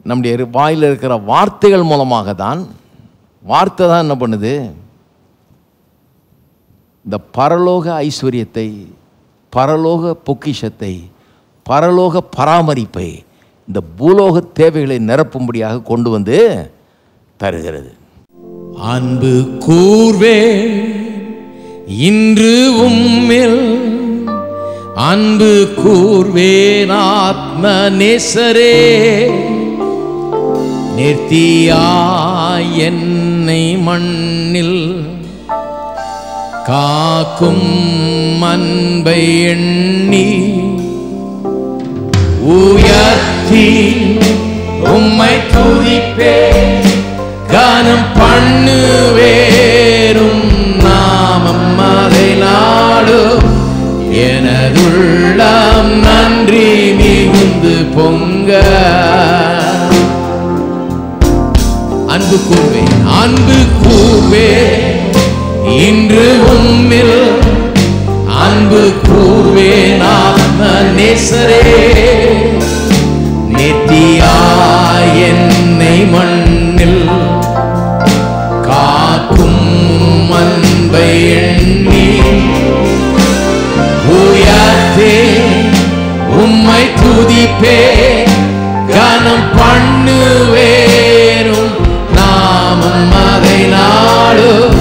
நம்முடைய வாயில் இருக்கிற வார்த்தைகள் மூலமாக தான். வார்த்தை தான் என்ன பண்ணுது? இந்த பரலோக ஐஸ்வர்யத்தை, பரலோக பொக்கிஷத்தை, பரலோக பராமரிப்பை, இந்த பூலோக தேவைகளை நிரப்பும்படியாக கொண்டு வந்து தருகிறது. அன்பு கூர்வே இன்று உம்மில், அன்பு கூர்வேன் ஆத்ம நேசரே, நேர்த்தியாய் என்னை மண்ணில் காக்கும் அன்பை எண்ணி உயர்த்தி உம்மை துதிப்பே, கானம் பண்ணுவேரும் நாமம் அதை நாடும், எனதுள்ளம் நன்றி மிகுந்து பொங்க. அன்பு கூர்வேன், அன்பு கூர்வேன் இன்று உம்மில், அன்பு கூர்வேன் ஆத்ம நேசரே, நேர்த்தியாய் என்னை மண்ணில் காக்கும் அன்பை எண்ணி உயர்த்தே உம்மை துதிப்பே, கனம் பண்ணுவேரும் நாமம் அதை நாடும்,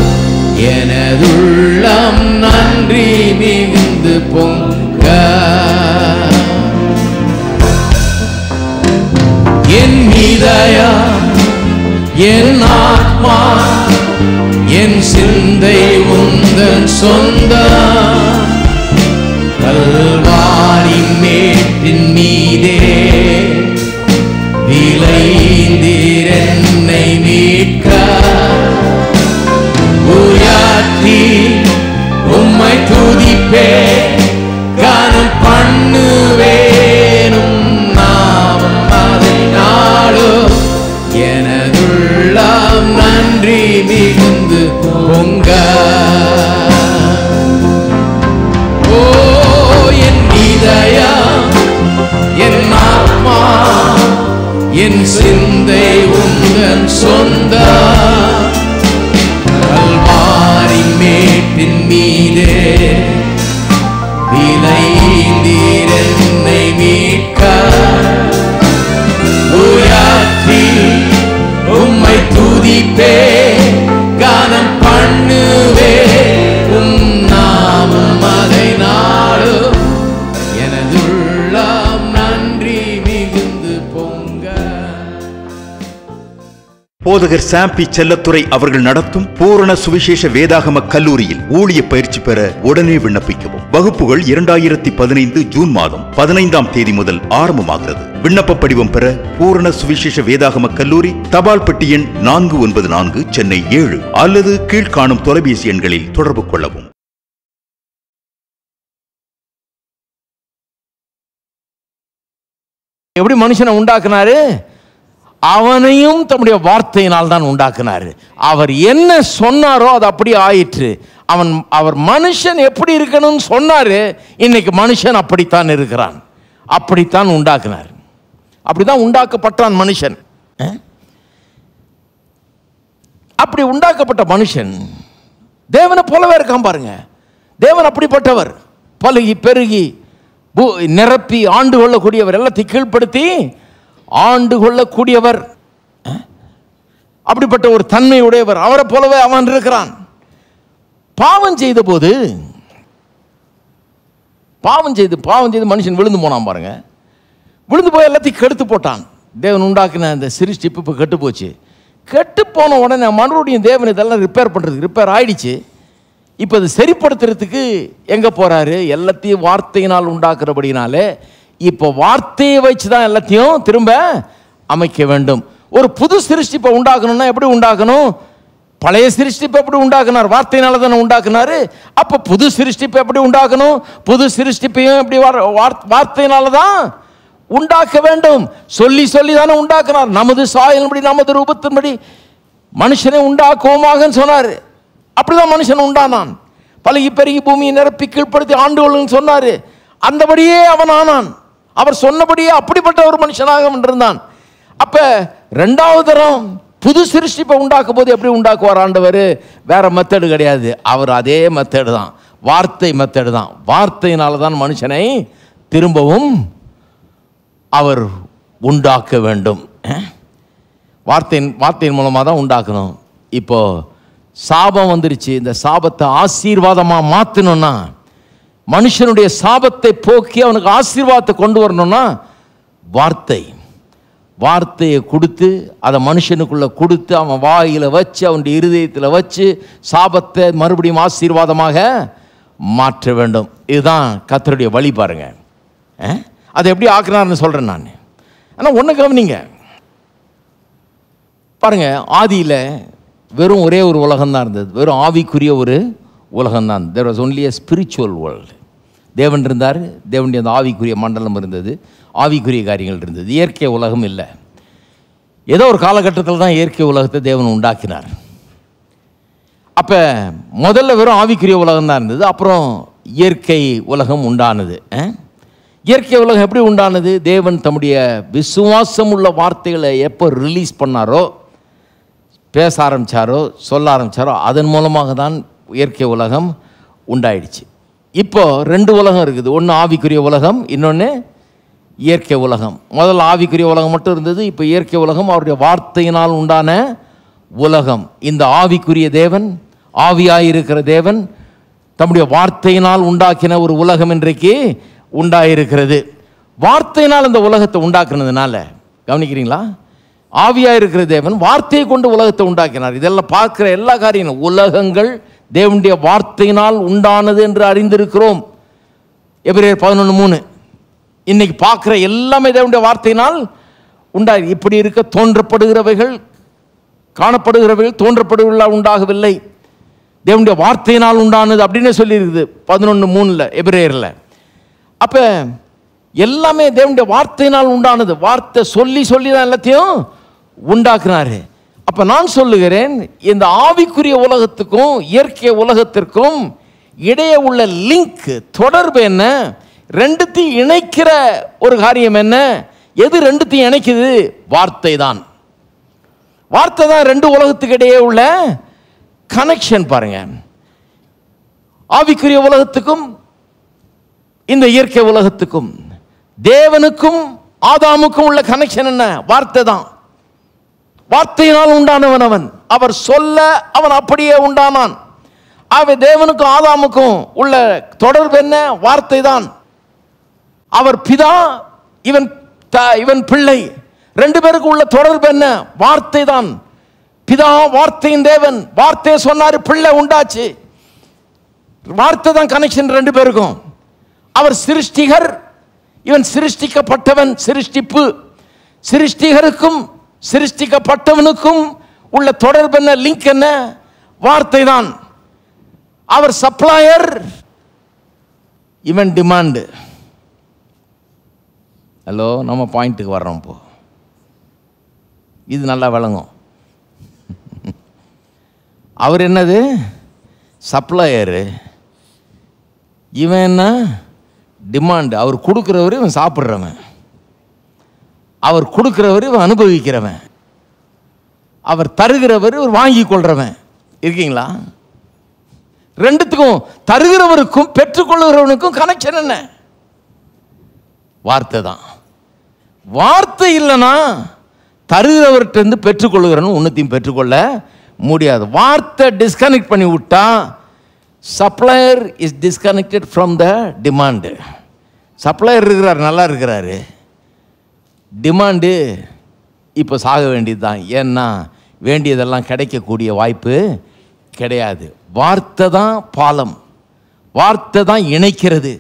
எனதுள்ளம் நன்றி மிகுந்து பொங்க. என் இதயம் என் ஆத்மா என் சிந்தை உந்தன் சொந்தம், கல்வாரி மேட்டின் மீதே விளைந்தீர் என்னை மீட்க, உயர்த்தி உம்மை துதிப்பே, கானம் பண்ணுவேனும் நாமம் அதை நாடும், எனதுள்ளம் நன்றி மிகுந்து பொங்க. ஓ என் இதயம் என் ஆத்மா என் சிந்தை உந்தன் சொந்தம், கல்வாரி மேட்டின் மீதே விளைந்தீர் என்னை மீட்க, உயர்த்தி உம்மை துதிப்பே, கானம் பண்ணுவே உம் நாமம் அதை நாடும், எனதுள்ளம் நன்றி மிகுந்து பொங்க. போதகர் சாம்பி செல்லத்துறை அவர்கள் நடத்தும் பூரண சுவிசேஷ வேதாகம கல்லூரியில் ஊழிய பயிற்சி பெற உடனே விண்ணப்பிக்கவும். வகுப்புகள் 2015 ஜூன் மாதம் 15ஆம் தேதி முதல் ஆரம்பமாகிறது. விண்ணப்ப படிவம் பெற பூரண சுவிசேஷ வேதாகம கல்லூரி, தபால் பெட்டி எண் 494, சென்னை 7 அல்லது கீழ்காணும் தொலைபேசி எண்களில் தொடர்பு கொள்ளவும். எப்படி மனுஷனை உண்டாக்குனாரு? அவனையும் தம்முடைய வார்த்தையினால் தான் உண்டாக்குனாரு. அவர் என்ன சொன்னாரோ அது அப்படியே ஆயிற்று. அவர் மனுஷன் எப்படி இருக்கணும்னு சொன்னாரு, இன்னைக்கு மனுஷன் அப்படித்தான் இருக்கிறான். அப்படித்தான் உண்டாக்குனார், அப்படிதான் உண்டாக்கப்பட்டான் மனுஷன். அப்படி உண்டாக்கப்பட்ட மனுஷன் தேவனை போலவே இருக்கான் பாருங்க. தேவன் அப்படிப்பட்டவர், பலுகி பெருகி நிரப்பி ஆண்டு கொள்ளக்கூடியவர், எல்லாத்தையும் கீழ்ப்படுத்தி ஆண்டு கொள்ளக்கூடியவர். அப்படிப்பட்ட ஒரு தன்மை உடையவர். அவரை போலவே அவன் இருக்கிறான். பாவம் செய்த போது மனுஷன் விழுந்து போனான் பாருங்க. விழுந்து போய் எல்லாத்தையும் கெடுத்து போட்டான். தேவன் உண்டாக்கின அந்த சிருஷ்டிப்பு இப்போ கெட்டு போச்சு. கெட்டு போன உடனே மறுபடியும் தேவன் இதெல்லாம் ரிப்பேர் ஆயிடுச்சு. இப்போ அது சரிப்படுத்துறதுக்கு எங்கே போகிறாரு? எல்லாத்தையும் வார்த்தையினால் உண்டாக்குறபடினாலே இப்போ வார்த்தையை வச்சு தான் எல்லாத்தையும் திரும்ப அமைக்க வேண்டும். ஒரு புது சிருஷ்டிப்பை உண்டாக்கணும்னா எப்படி உண்டாக்கணும்? பழைய சிருஷ்டிப்பை எப்படி உண்டாக்குனார்? வார்த்தையினால தானே உண்டாக்குனாரு. அப்போ புது சிருஷ்டிப்பை எப்படி உண்டாக்கணும்? புது சிருஷ்டிப்பையும் எப்படி வார்த்தையினால தான் உண்டாக்க வேண்டும். சொல்லி சொல்லி தானே உண்டாக்குனார். நமது சாயலின்படி நமது ரூபத்தின்படி மனுஷனை உண்டாக்குவோமாக சொன்னார். அப்படிதான் மனுஷன் உண்டானான். பலகி பெருகி பூமியை நிரப்பி கீழ்ப்படுத்தி ஆண்டுகள்னு சொன்னார். அந்தபடியே அவன் ஆனான். அவர் சொன்னபடியே அப்படிப்பட்ட ஒரு மனுஷனாக இருந்தான். அப்ப ரெண்டாவது தரம் புது சிருஷ்டிப்பை உண்டாக்கும் போது எப்படி உண்டாக்குவார் ஆண்டவர்? வேற மெத்தடு கிடையாது. அவர் அதே மெத்தடு தான், வார்த்தை மெத்தடு தான். வார்த்தையினால தான் மனுஷனை திரும்பவும் அவர் உண்டாக்க வேண்டும். வார்த்தையின் மூலமாக தான் உண்டாக்கணும். இப்போ சாபம் வந்துருச்சு. இந்த சாபத்தை ஆசீர்வாதமாக மாற்றணும்னா, மனுஷனுடைய சாபத்தை போக்கி அவனுக்கு ஆசீர்வாதத்தை கொண்டு வரணும்னா, வார்த்தையை கொடுத்து அதை மனுஷனுக்குள்ளே கொடுத்து அவன் வாயில் வச்சு அவனுடைய இருதயத்தில் வச்சு சாபத்தை மறுபடியும் ஆசீர்வாதமாக மாற்ற வேண்டும். இதுதான் கர்த்தருடைய வழி. பாருங்க, அதை எப்படி ஆக்குனார்னு சொல்கிறேன் நான். ஆனால் ஒன்று கவனிங்க பாருங்க, ஆதியில் வெறும் ஒரே ஒரு உலகம்தான் இருந்தது, வெறும் ஆவிக்குரிய ஒரு உலகம்தான். There was only a spiritual world. தேவன் இருந்தார், தேவனுடைய அந்த ஆவிக்குரிய மண்டலம் இருந்தது, ஆவிக்குரிய காரியங்கள் இருந்தது, இயற்கை உலகம் இல்லை. ஏதோ ஒரு காலகட்டத்தில் தான் இயற்கை உலகத்தை தேவன் உண்டாக்கினார். அப்போ முதல்ல வெறும் ஆவிக்குரிய உலகம் தான் இருந்தது, அப்புறம் இயற்கை உலகம் உண்டானது. இயற்கை உலகம் எப்படி உண்டானது? தேவன் தம்முடைய விசுவாசம் உள்ள வார்த்தைகளை எப்போ ரிலீஸ் பண்ணாரோ, பேச ஆரம்பித்தாரோ, சொல்ல ஆரம்பித்தாரோ, அதன் மூலமாக தான் இயற்கை உலகம் உண்டாயிடுச்சு. இப்போ ரெண்டு உலகம் இருக்குது, ஒன்று ஆவிக்குரிய உலகம், இன்னொன்று இயற்கை உலகம். முதல்ல ஆவிக்குரிய உலகம் மட்டும் இருந்தது, இப்போ இயற்கை உலகம், அவருடைய வார்த்தையினால் உண்டான உலகம். இந்த ஆவிக்குரிய தேவன், ஆவியாயிருக்கிற தேவன் தம்முடைய வார்த்தையினால் உண்டாக்கின ஒரு உலகம் இன்றைக்கு உண்டாயிருக்கிறது. வார்த்தையினால் இந்த உலகத்தை உண்டாக்குனதுனால, கவனிக்கிறீங்களா, ஆவியாக இருக்கிற தேவன் வார்த்தையை கொண்டு உலகத்தை உண்டாக்கினார். இதெல்லாம் பார்க்குற எல்லா காரியங்களும் உலகங்கள் தேவனுடைய வார்த்தையினால் உண்டானது என்று அறிந்திருக்கிறோம். எபிரேயர் 11:3. இன்னைக்கு பார்க்குற எல்லாமே தேவனுடைய வார்த்தையினால் உண்டாகி. இப்படி இருக்க தோன்றப்படுகிறவைகள், காணப்படுகிறவைகள் தோன்றப்படுகிறவர்களால் உண்டாகவில்லை, தேவனுடைய வார்த்தையினால் உண்டானது அப்படின்னு சொல்லியிருக்குது 11:3 எபிரேயரில். அப்போ எல்லாமே தேவனுடைய வார்த்தையினால் உண்டானது. வார்த்தை சொல்லி தான் எல்லாத்தையும் உண்டாக்குனாரு. அப்போ நான் சொல்லுகிறேன், இந்த ஆவிக்குரிய உலகத்துக்கும் இயற்கை உலகத்திற்கும் இடையே உள்ள லிங்க், தொடர்பு என்ன? ரெண்டுத்தையும் இணைக்கிற ஒரு காரியம் என்ன? எது ரெண்டுத்தையும் இணைக்குது? வார்த்தை தான். வார்த்தை தான் ரெண்டு உலகத்துக்கு இடையே உள்ள கனெக்ஷன். பாருங்க, ஆவிக்குரிய உலகத்துக்கும் இந்த இயற்கை உலகத்துக்கும், தேவனுக்கும் ஆதாமுக்கும் உள்ள கனெக்ஷன் என்ன? வார்த்தை தான். வார்த்தையினால் உண்டானவன் அவன், அவர் சொல்ல அவன் அப்படியே உண்டானான். ஆகவே தேவனுக்கும் ஆதாமுக்கும் உள்ள தொடர்பு என்ன? வார்த்தை தான். அவர் பிதா, இவன் பிள்ளை, ரெண்டு பேருக்கு உள்ள தொடர்பு என்ன? வார்த்தை தான். பிதா வார்த்தையின் தேவன், வார்த்தையை சொன்னாரு, பிள்ளை உண்டாச்சு. வார்த்தை தான் கனெக்ஷன் ரெண்டு பேருக்கும். அவர் சிருஷ்டிகர், இவன் சிருஷ்டிக்கப்பட்டவன். சிருஷ்டிப்பு, சிருஷ்டிகருக்கும் சிருஷ்டிக்கப்பட்டவனுக்கும் உள்ள தொடர்பு என்ன? லிங்க் என்ன? வார்த்தை தான். அவர் சப்ளையர், இவன் டிமாண்டு. ஹலோ, நம்ம பாயிண்ட்டுக்கு வர்றோம். இப்போ இது நல்லா விளங்கும். அவர் என்னது? சப்ளையரு. இவன் என்ன? டிமாண்டு. அவர் கொடுக்குறவர், இவன் சாப்பிட்றவன். அவர் கொடுக்குறவர், இவன் அனுபவிக்கிறவன். அவர் தருகிறவர், இவர் வாங்கி கொள்றவன். இருக்கீங்களா? ரெண்டுத்துக்கும், தருகிறவருக்கும் பெற்றுக்கொள்கிறவனுக்கும் கனெக்ஷன் என்ன? வார்த்தை தான். வார்த்தை இல்லைன்னா தருகிறவர்கிட்ட பெற்றுக்கொள்கிறவன் ஒன்றுத்தையும் பெற்றுக்கொள்ள முடியாது. வார்த்தை டிஸ்கனெக்ட் பண்ணி விட்டா, supplier is disconnected from the demand. Supplier இருக்கிறார், நல்லா இருக்கிறாரு, டிமாண்டு இப்போ சாக வேண்டியது தான். ஏன்னா வேண்டியதெல்லாம் கிடைக்கக்கூடிய வாய்ப்பு கிடையாது. வார்த்தை தான் பாலம், வார்த்தை தான் இணைக்கிறது,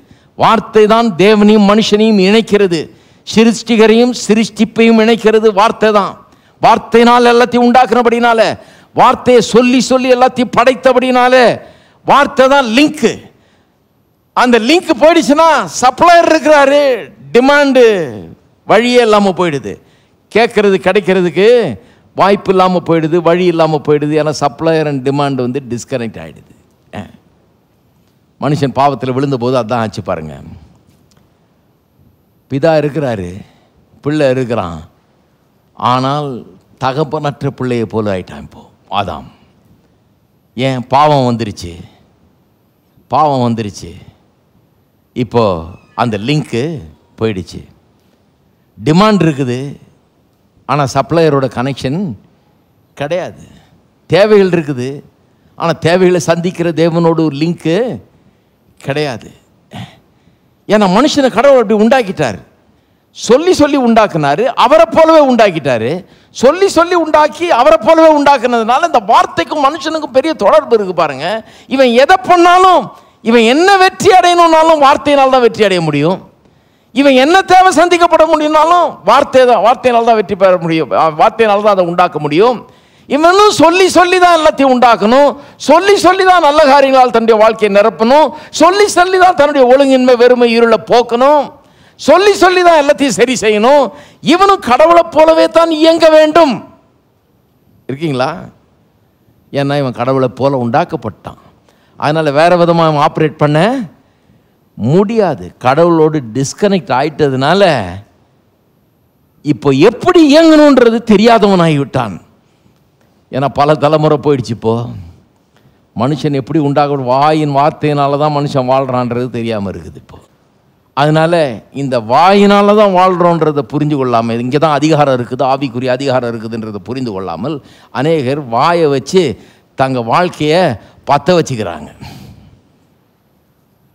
வார்த்தை தான் தேவனையும் மனுஷனையும் இணைக்கிறது, சிருஷ்டிகரையும் சிருஷ்டிப்பையும் இணைக்கிறது. வார்த்தை தான். வார்த்தையினால் எல்லாத்தையும் உண்டாக்குனபடினால, வார்த்தையை சொல்லி சொல்லி எல்லாத்தையும் படைத்தபடினால, வார்த்தை தான் லிங்க். அந்த லிங்க் போயிடுச்சுன்னா சப்ளையர் இருக்கிறாரு, டிமாண்டு வழியே இல்லாமல் போயிடுது. கேட்கறது கிடைக்கிறதுக்கு வாய்ப்பு இல்லாமல் போயிடுது, வழி இல்லாமல் போயிடுது. ஏன்னா சப்ளையர் அண்ட் டிமாண்ட் டிஸ்கனெக்ட் ஆகிடுது. மனுஷன் பாவத்தில் விழுந்த போது அதான் ஆச்சு பாருங்க. பிதா இருக்கிறாரு, பிள்ளை இருக்கிறான், ஆனால் தகப்பனற்ற பிள்ளையை போல ஆயிட்டான் இப்போ ஆதாம். ஏன்? பாவம் வந்துருச்சு. இப்போ அந்த லிங்க்கு போயிடுச்சு. டிமாண்ட் இருக்குது, ஆனால் சப்ளையரோட கனெக்ஷன் கிடையாது. தேவைகள் இருக்குது, ஆனால் தேவைகளை சந்திக்கிற தேவனோட ஒரு லிங்க்கு கிடையாது. ஏன்னா மனுஷனை கடவுள் அப்படி உண்டாக்கிட்டார். சொல்லி உண்டாக்குனாரு, அவரை போலவே உண்டாக்கிட்டாரு. சொல்லி உண்டாக்கி அவரை போலவே உண்டாக்குனதுனால இந்த வார்த்தைக்கும் மனுஷனுக்கும் பெரிய தொடர்பு இருக்கு பாருங்க. இவன் எதை பண்ணாலும், இவன் என்ன வெற்றி அடையணும்னாலும் வார்த்தையினால் தான் வெற்றி அடைய முடியும். இவன் என்ன தேவை சந்திக்கப்பட முடியும்னாலும் வார்த்தையினால் தான் வெற்றி பெற முடியும். வார்த்தையினால் தான் அதை உண்டாக்க முடியும். இவனும் சொல்லி தான் எல்லாத்தையும் உண்டாக்கணும். சொல்லி தான் நல்ல காரியங்களால் தன்னுடைய வாழ்க்கையை நிரப்பணும். சொல்லி தான் தன்னுடைய ஒழுங்கின்மை வெறுமை இருளை போக்கணும். சொல்லி தான் எல்லாத்தையும் சரி செய்யணும். இவனும் கடவுளை போலவே தான் இயங்க வேண்டும். இருக்கீங்களா? ஏன்னா இவன் கடவுளை போல உண்டாக்கப்பட்டான். அதனால வேற விதமாக ஆப்ரேட் பண்ண முடியாது. கடவுளோடு டிஸ்கனெக்ட் ஆயிட்டதுனால இப்போ எப்படி இயங்கணுன்றது தெரியாதவனாகிவிட்டான். ஏன்னா பல தலைமுறை போயிடுச்சு. இப்போ மனுஷன் எப்படி உண்டாக வாயின் வார்த்தையினால தான் மனுஷன் வாழ்கிறான்றது தெரியாமல் இருக்குது. இப்போ அதனால இந்த வாயினால தான் வாழ்கிறோன்றதை புரிஞ்சு கொள்ளாமல், இங்கே தான் அதிகாரம் இருக்குது, ஆவிக்குரிய அதிகாரம் இருக்குதுன்றதை புரிந்து கொள்ளாமல் அநேகர் வாயை வச்சு தங்க வாழ்க்கையை பற்ற வச்சுக்கிறாங்க.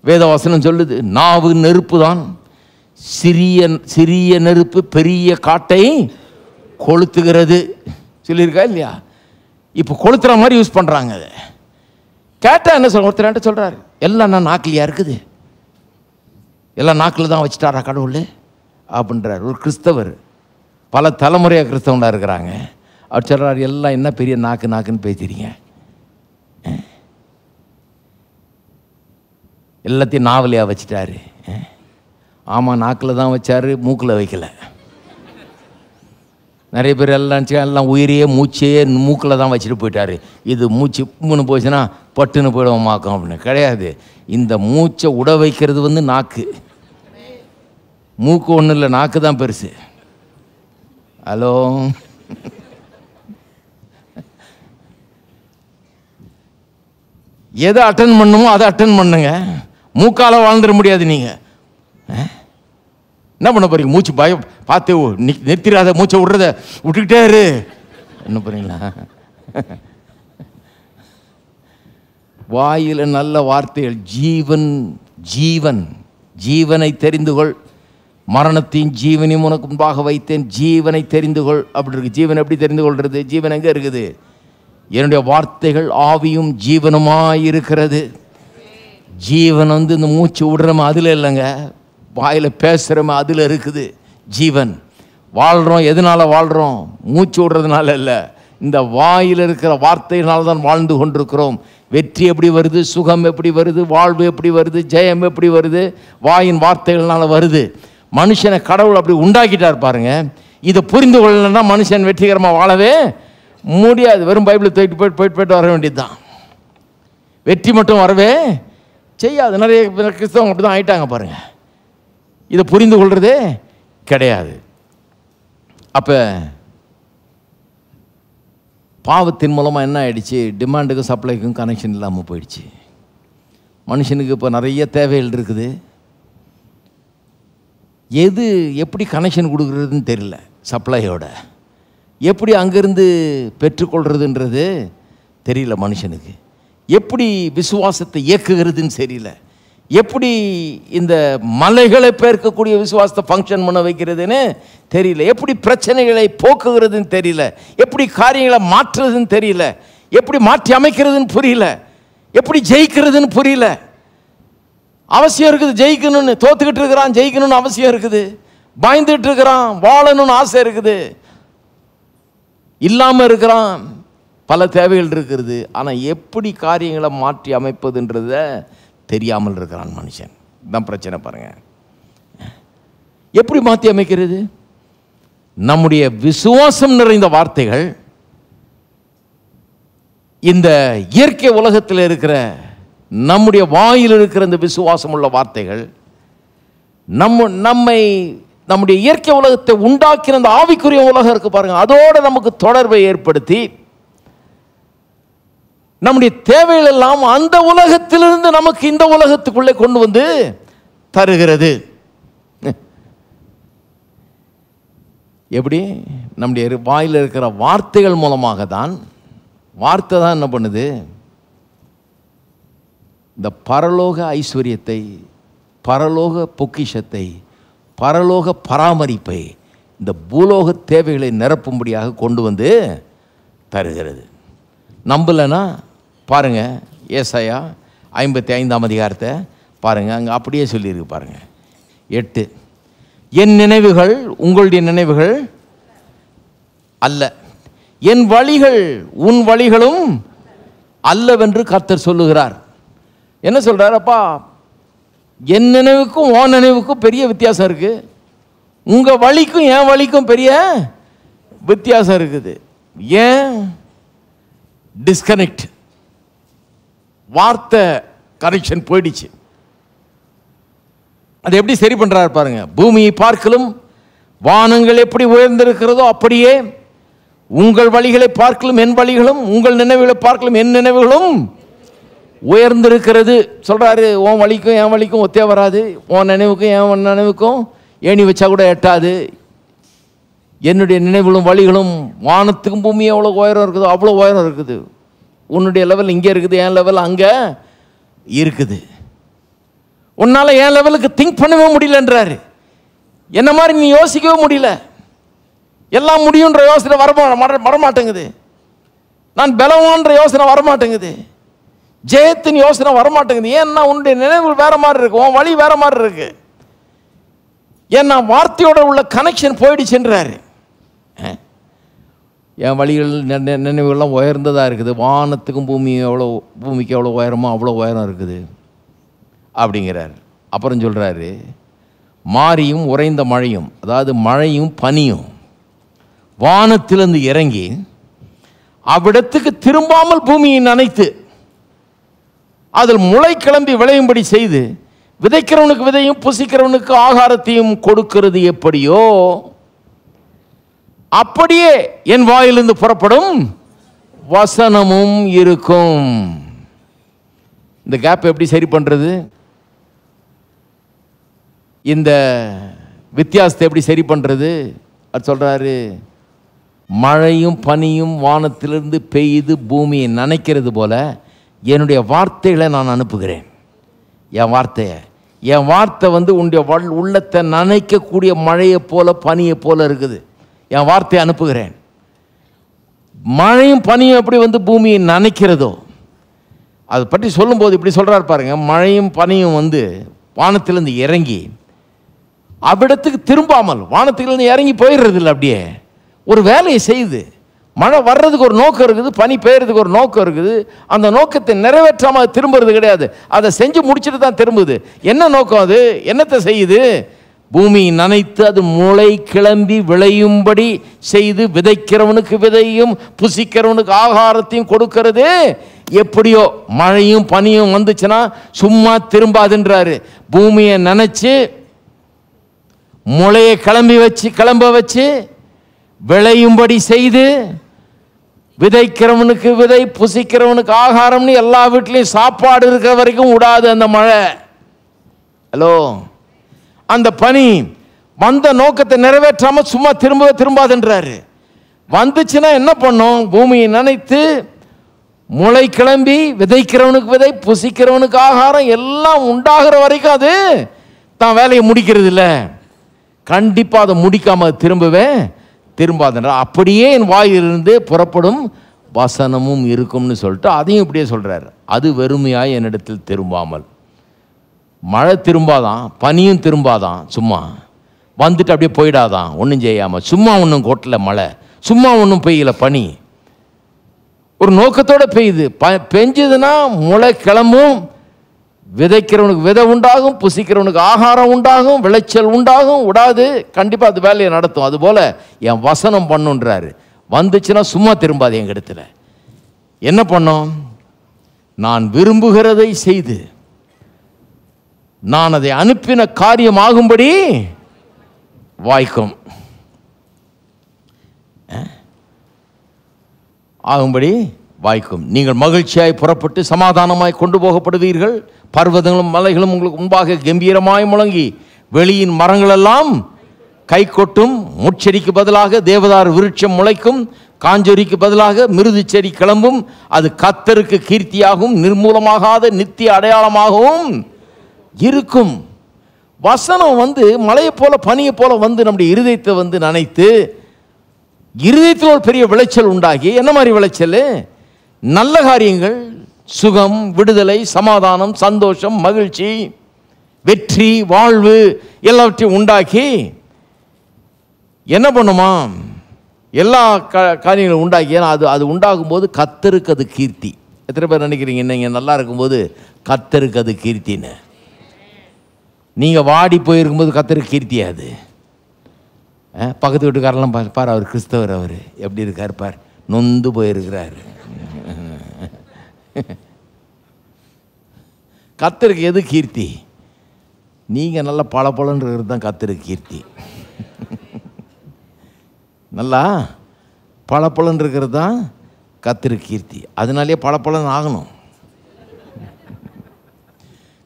வேதவசனம் சொல்லுது, நாவு நெருப்பு தான், சிறிய நெருப்பு பெரிய காட்டை கொளுத்துகிறது சொல்லியிருக்கா இல்லையா? இப்போ கொளுத்துற மாதிரி யூஸ் பண்ணுறாங்க. அதை கேட்டால் என்ன சொல்ற? ஒருத்தர் சொல்கிறார், எல்லாம் நான் நாக்கிலையா இருக்குது, எல்லாம் நாக்கில் தான் வச்சுட்டாரா கடவுள் அப்படின்றார். ஒரு கிறிஸ்தவர், பல தலைமுறையாக கிறிஸ்தவனாக இருக்கிறாங்க. அவர் சொல்கிறார், எல்லாம் என்ன பெரிய நாக்குன்னு பேசுறீங்க, எல்லாத்தையும் நாவலையாக வச்சுட்டாரு. ஆமாம், நாக்கில் தான் வச்சார், மூக்கில் வைக்கல. நிறைய பேர் எல்லாம் உயிரையே மூச்சையே மூக்கில் தான் வச்சுட்டு போயிட்டாரு. இது மூச்சு மூணு போச்சுன்னா பட்டுன்னு போயிடுவோமாக்கும் அப்படின்னு கிடையாது. இந்த மூச்சை உட வைக்கிறது நாக்கு. மூக்கு ஒன்றும் இல்லை, நாக்கு தான் பெருசு. ஹலோ, எதை அட்டன் பண்ணுமோ அதை அட்டன் பண்ணுங்க. மூக்கால் வாழ்ந்துட முடியாது. நீங்கள் என்ன பண்ண போறீங்க? மூச்சு பயம் பார்த்து நிறுத்திடாத, மூச்சை விடுறத விட்டுக்கிட்டே இரு. என்ன பண்ணீங்களா? வாயில் நல்ல வார்த்தைகள். ஜீவனை தெரிந்து கொள், மரணத்தையும் ஜீவனையும் உனக்கு முன்பாக வைத்தேன், ஜீவனை தெரிந்து கொள் அப்படி இருக்கு. ஜீவன் எப்படி தெரிந்து கொள்றது? ஜீவன் எங்கே இருக்குது? என்னுடைய வார்த்தைகள் ஆவியும் ஜீவனுமாயிருக்கிறது. ஜீவன் இந்த மூச்சு விடுறோம் அதில் இல்லைங்க, வாயில் பேசுகிறோம் அதில் இருக்குது ஜீவன். வாழ்கிறோம், எதனால் வாழ்கிறோம்? மூச்சு விடுறதுனால இல்லை, இந்த வாயில் இருக்கிற வார்த்தையினால தான் வாழ்ந்து கொண்டிருக்கிறோம். வெற்றி எப்படி வருது? சுகம் எப்படி வருது? வாழ்வு எப்படி வருது? ஜெயம் எப்படி வருது? வாயின் வார்த்தைகள்னால வருது. மனுஷனை கடவுள் அப்படி உண்டாக்கிட்டார் பாருங்க. இதை புரிந்து கொள்ளலைன்னா மனுஷன் வெற்றிகரமாக வாழவே முடியாது. வெறும் பைபிளை தூக்கிட்டு போயிட்டு வர வேண்டியது தான். வெற்றி மட்டும் வரவே செய்யாது. நிறைய கிறிஸ்தவங்க அப்படி தான் ஆயிட்டாங்க பாருங்க. இதை புரிந்து கொள்றதே கிடையாது. அப்போ பாவத்தின் மூலமாக என்ன ஆயிடுச்சு? டிமாண்டுக்கும் சப்ளைக்கும் கனெக்ஷன் இல்லாமல் போயிடுச்சு. மனுஷனுக்கு இப்போ நிறைய தேவைகள் இருக்குது. எது எப்படி கனெக்ஷன் கொடுக்குறதுன்னு தெரியல. சப்ளையோட எப்படி அங்கேருந்து பெற்றுக்கொள்கிறதுன்றது தெரியல மனுஷனுக்கு. எப்படி விசுவாசத்தை இயக்குகிறதுன்னு தெரியல. எப்படி இந்த மலைகளை பெருக்கக்கூடிய விசுவாசத்தை ஃபங்க்ஷன் பண்ண வைக்கிறதுன்னு தெரியல. எப்படி பிரச்சனைகளை போக்குகிறதுன்னு தெரியல. எப்படி காரியங்களை மாற்றுறதுன்னு தெரியல. எப்படி மாற்றி அமைக்கிறதுன்னு புரியல. எப்படி ஜெயிக்கிறதுன்னு புரியல. அவசியம் இருக்குது ஜெயிக்கணும்னு. தோத்துக்கிட்டு இருக்கிறான், ஜெயிக்கணும்னு அவசியம் இருக்குது. பயந்துட்டு இருக்கிறான், வாழணும்னு ஆசை இருக்குது. இல்லாமல் இருக்கிறான், பல தேவைகள் இருக்கிறது. ஆனால் எப்படி காரியங்களை மாற்றி அமைப்பதுன்றத தெரியாமல் இருக்கிறான் மனுஷன். தான் பிரச்சனை பாருங்க. எப்படி மாற்றி அமைக்கிறது? நம்முடைய விசுவாசம் நிறைந்த வார்த்தைகள், இந்த இயற்கை உலகத்தில் இருக்கிற நம்முடைய வாயில் இருக்கிற இந்த விசுவாசம் உள்ள வார்த்தைகள் நம்மை நம்முடைய இயற்கை உலகத்தை உண்டாக்கின அந்த ஆவிக்குரிய உலகம் இருக்கு பாருங்க, அதோட நமக்கு தொடர்பை ஏற்படுத்தி நம்முடைய தேவைகள் எல்லாம் அந்த உலகத்திலிருந்து நமக்கு இந்த உலகத்துக்குள்ளே கொண்டு வந்து தருகிறது. எப்படி? நம்முடைய வாயில் இருக்கிற வார்த்தைகள் மூலமாக தான். வார்த்தை தான் என்ன பண்ணுது? இந்த பரலோக ஐஸ்வர்யத்தை, பரலோக பொக்கிஷத்தை, பரலோக பராமரிப்பை இந்த பூலோக தேவைகளை நிரப்பும்படியாக கொண்டு வந்து தருகிறது. நம்பலன்னா பாருங்க, ஏசாயா 55ஆம் அதிகாரத்தை பாருங்க, அங்கே அப்படியே சொல்லியிருக்கு பாருங்க. 8, என் நினைவுகள் உங்களுடைய நினைவுகள் அல்ல, என் வழிகள் உன் வழிகளும் அல்லவென்று கர்த்தர் சொல்லுகிறார். என்ன சொல்றார்? அப்பா, என் நினைவுக்கும் உன் நினைவுக்கும் பெரிய வித்தியாசம் இருக்கு, உங்க வழிக்கும் என் வழிக்கும் பெரிய வித்தியாசம் இருக்குது. ஏன்? டிஸ்கனெக்ட், வார்த்தை கனெக்ஷன் போயிடுச்சு. அது எப்படி சரி பண்றாரு பாருங்க. பூமியை பார்க்கலும் வானங்கள் எப்படி உயர்ந்திருக்கிறதோ அப்படியே உங்கள் வழிகளை பார்க்கலும் என் வழிகளும், உங்கள் நினைவுகளை பார்க்கலும் என் நினைவுகளும் உயர்ந்திருக்கிறது சொல்றாரு. உன் வழிக்கும் என் வழிக்கும் ஒத்தே வராது, உன் நினைவுக்கும் என் நினைவுக்கும் ஏணி வச்சா கூட எட்டாது. என்னுடைய நினைவுகளும் வழிகளும் வானத்துக்கும் பூமி எவ்வளோ உயரம் இருக்குதோ அவ்வளோ உயரம் இருக்குது. உன்னுடைய லெவல் இங்கே இருக்குது, என் லெவல் அங்கே இருக்குது. உன்னால் என் லெவலுக்கு திங்க் பண்ணவே முடியலன்றாரு. என்ன மாதிரி நீ யோசிக்கவே முடியல, எல்லாம் முடியுன்ற யோசனை வரமாட்டேங்குது. நான் பலவான்ற யோசனை வரமாட்டேங்குது, ஜெயத்தின் யோசனை வரமாட்டேங்குது. ஏன்னா உன்னுடைய நினைவுகள் வேற மாதிரி இருக்கு, உன் வழி வேற மாதிரி இருக்கு. ஏன்னா வார்த்தையோட உள்ள கனெக்ஷன் போயிடுச்சுன்றாரு. என் வழிகள் நினைவுகள்லாம் உயர்ந்ததாக இருக்குது, வானத்துக்கும் பூமிக்கு எவ்வளோ உயரமோ அவ்வளோ உயரம் இருக்குது அப்படிங்கிறார். அப்புறம் சொல்கிறாரு, மாரியும் உறைந்த மழையும், அதாவது மழையும் பனியும் வானத்திலிருந்து இறங்கி அவ்விடத்துக்கு திரும்பாமல் பூமியை நனைத்து அதில் முளை கிளம்பி விளையும்படி செய்து விதைக்கிறவனுக்கு விதையும் புசிக்கிறவனுக்கு ஆகாரத்தையும் கொடுக்கிறது எப்படியோ அப்படியே என் வாயிலிருந்து புறப்படும் வசனமும் இருக்கும். இந்த கேப் எப்படி சரி பண்றது? இந்த வித்தியாசத்தை எப்படி சரி பண்றது? அது சொல்றாரு, மழையும் பனியும் வானத்திலிருந்து பெய்து பூமியை நனைக்கிறது போல என்னுடைய வார்த்தைகளை நான் அனுப்புகிறேன். என் வார்த்தை உன்னுடைய உள்ளத்தை நனைக்கக்கூடிய மழையை போல பனியை போல இருக்குது. என் வார்த்தையை அனுப்புகிறேன். மழையும் பனியும் எப்படி பூமியை நனைக்கிறதோ அதை பற்றி சொல்லும்போது இப்படி சொல்றாரு பாருங்க. மழையும் பனியும் வானத்திலிருந்து இறங்கி அவ்விடத்துக்கு திரும்பாமல், வானத்திலிருந்து இறங்கி போயிடுறது இல்லை, அப்படியே ஒரு வேலையை செய்யுது. மழை வர்றதுக்கு ஒரு நோக்கம் இருக்குது, பனி பெய்யறதுக்கு ஒரு நோக்கம் இருக்குது. அந்த நோக்கத்தை நிறைவேற்றாமல் அது திரும்புறது கிடையாது, அதை செஞ்சு முடிச்சுட்டு தான் திரும்புது. என்ன நோக்கம்? அது என்னத்தை செய்யுது? பூமி நனைத்து அது முளை கிளம்பி விளையும்படி செய்து விதைக்கிறவனுக்கு விதையும் புசிக்கிறவனுக்கு ஆகாரத்தையும் கொடுக்கிறது எப்படியோ. மழையும் பனியும் வந்துச்சுன்னா சும்மா திரும்பாதுன்றாரு. பூமியை நனைச்சு முளையை கிளம்ப வச்சு விளையும்படி செய்து விதைக்கிறவனுக்கு விதை புசிக்கிறவனுக்கு ஆகாரம்னு எல்லா வீட்லையும் சாப்பாடு இருக்கிற வரைக்கும் விடாது அந்த மழை. ஹலோ, அந்த பனி வந்த நோக்கத்தை நிறைவேற்றாம சும்மா திரும்பாதுன்றாரு. வந்துச்சுன்னா என்ன பண்ணும்? பூமியை நனைத்து முளை கிளம்பி விதைக்கிறவனுக்கு விதை புசிக்கிறவனுக்கு ஆகாரம் எல்லாம் உண்டாகிற வரைக்கும் அது தான் வேலையை முடிக்கிறது இல்லை. கண்டிப்பாக அதை முடிக்காம திரும்பாதுன்ற. அப்படியே என் வாயிலிருந்து புறப்படும் வசனமும் இருக்கும்னு சொல்லிட்டு அதையும் இப்படியே சொல்றாரு. அது வெறுமையாய் என்னிடத்தில் திரும்பாமல். மழை திரும்பாதான், பனியும் திரும்பாதான், சும்மா வந்துட்டு அப்படியே போயிடாதான், ஒன்றும் செய்யாமல். சும்மா ஒன்றும் கொட்டல மழை, சும்மா ஒன்றும் பெய்யல பனி, ஒரு நோக்கத்தோடு பெய்யுது. பெஞ்சதுன்னா முளை கிளம்பும், விதைக்கிறவனுக்கு விதை உண்டாகும், புசிக்கிறவனுக்கு ஆகாரம் உண்டாகும், விளைச்சல் உண்டாகும், விடாது, கண்டிப்பாக அது வேலையை நடத்தும். அதுபோல என் வசனம் பண்ணுன்றாரு. வந்துச்சுன்னா சும்மா திரும்பாது. எங்கள் இடத்துல என்ன பண்ணோம்? நான் விரும்புகிறதை செய்து நான் அதை அனுப்பின காரியம் ஆகும்படி வாய்க்கும். ஆகும்படி வாய்க்கும். நீங்கள் மகிழ்ச்சியாய் புறப்பட்டு சமாதானமாய் கொண்டு போகப்படுவீர்கள். பர்வதங்களும் மலைகளும் உங்களுக்கு முன்பாக கம்பீரமாய் முழங்கி வெளியின் மரங்களெல்லாம் கை கொட்டும். முட்செடிக்கு பதிலாக தேவதார் விருட்சம் முளைக்கும். காஞ்சொரிக்கு பதிலாக மிருது செடி கிளம்பும். அது கர்த்தருக்கு கீர்த்தியாகவும் நிர்மூலமாகாத நித்திய அடையாளமாகவும் இருக்கும். வசனம் மலையை போல பனியை போல நம்முடைய இருதயத்தை நனைத்து இருதயத்தில் ஒரு பெரிய விளைச்சல் உண்டாகி, என்ன மாதிரி விளைச்சல்? நல்ல காரியங்கள், சுகம், விடுதலை, சமாதானம், சந்தோஷம், மகிழ்ச்சி, வெற்றி, வாழ்வு எல்லாவற்றையும் உண்டாக்கி என்ன பண்ணுமா? எல்லா காரியங்களும் உண்டாக்கி. ஏன்னா அது உண்டாகும் போது கர்த்தருக்கு அது கீர்த்தி. எத்தனை பேர் நினைக்கிறீங்க நீங்கள் நல்லா இருக்கும்போது கர்த்தருக்கு அது கீர்த்தின்னு? நீங்கள் வாடி போயிருக்கும்போது கர்த்தருக்கு கீர்த்தியாது. பக்கத்து வீட்டுக்காரெல்லாம் பார், அவர் கிறிஸ்தவர், அவர் எப்படி இருக்கார் பார், நொந்து போயிருக்கிறார். கர்த்தருக்கு எது கீர்த்தி? நீங்கள் நல்லா பளபளன்றது தான் கர்த்தருக்கு கீர்த்தி. நல்லா பளபளன்னு இருக்கிறது தான் கர்த்தருக்கு கீர்த்தி. அதனாலே பளபளன்னு ஆகணும்.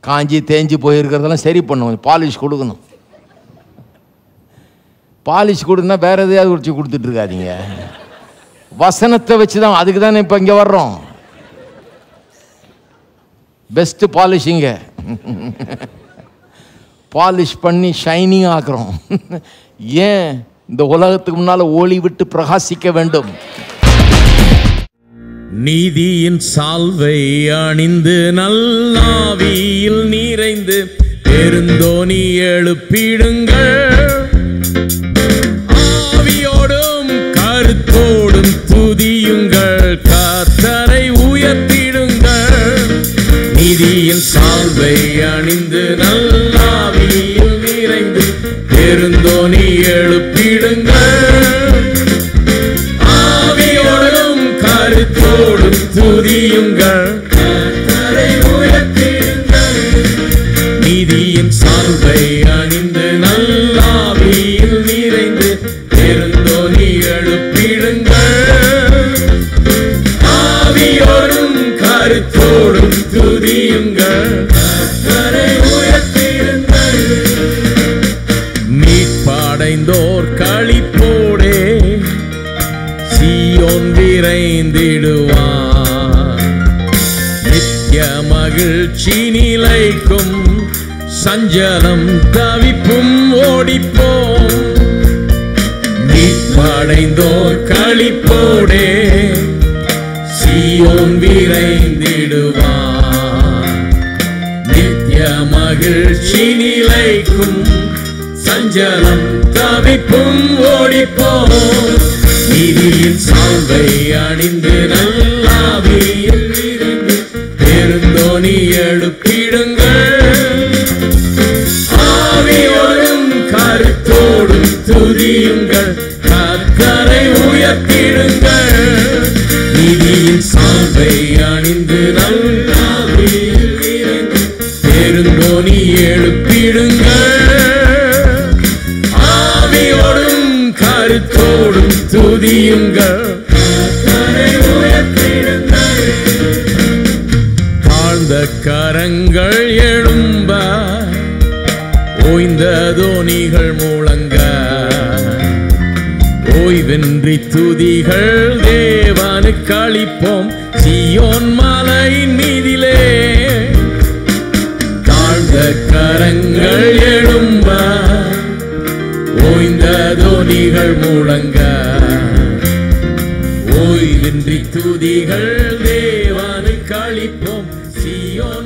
காஞ்சி தேஞ்சு போயிருக்கிறதெல்லாம் சரி பண்ணணும், பாலிஷ் கொடுக்கணும். பாலிஷ் கொடுன்னா வேற எதையாவது குடிச்சு கொடுத்துட்ருக்காதீங்க. வசனத்தை வச்சு தான், அதுக்கு தானே இப்போ இங்கே வர்றோம். பெஸ்ட்டு பாலிஷிங்க, பாலிஷ் பண்ணி ஷைனிங் ஆக்குறோம். ஏன்? இந்த உலகத்துக்கு முன்னால் ஒளி விட்டு பிரகாசிக்க வேண்டும். நீதியின் சால்வை அணிந்து நல்லாவியில் நிறைந்து பெருந்தோனி எழுப்பிடுங்கள். ஆவியோடும் கருத்தோடும் துதியுங்கள், கர்த்தரை உயர்த்திடுங்கள். நீதியின் சால்வை அணிந்து நல்லாவியில் நிறைந்து பெருந்தோனி எழுப்பிடுங்கள். ஆவியோடும் கருத்தோடும் துதியுங்கள், கர்த்தரை உயர்த்திடுங்கள். நீதியின் சால்வை அணிந்து நல்லாவியில் நிறைந்து பெருந்தோனி எழுப்பிடுங்கள். ஆவியோடும் கருத்தோடும் துதியுங்கள், கர்த்தரை உயர்த்திடுங்கள். மீட்படைந்தோர் களிப்போடே சீயோன் விரைந்திடுவார். நித்திய மகிழ்ச்சி நிலைக்கும், சஞ்சலம் தவிப்பும் ஓடிப்போம். மீட்படைந்தோர் களிப்போடே சீயோன் விரைந்திடுவார். நித்திய மகிழ்ச்சி நிலைக்கும், சஞ்சலம் தவிப்பும் ஓடிப்போம். நீதியின் சால்வை அணிந்து நல்லாவியில் நிறைந்து பெருந்தோனி எழுப்பிடுங்கள். ஆவியோடும் கருத்தோடும் துதியுங்கள், கர்த்தரை உயர்த்திடுங்கள். நீதியின் சால்வை அணிந்து நல்லாவியில் நிறைந்து பெருந்தோனி எழுப்பிடுங்கள். ஆவியோடும் கருத்தோடும் துதியுங்கள், கர்த்தரை உயர்த்திடுங்கள். தாழ்ந்த கரங்கள் எழும்ப, ஓய்ந்த தோணிகள் முழங்க, ஓய்வின்றி துதிகள் தேவனுக்கு அளிப்போம். சீயோன் மலையின் மீதிலே தாழ்ந்த கரங்கள் எழும்ப, ஓய்ந்த தோணிகள் முழங்க, ஓய்வின்றி துதிகள் தேவனுக்கு அளிப்போம். சீயோன்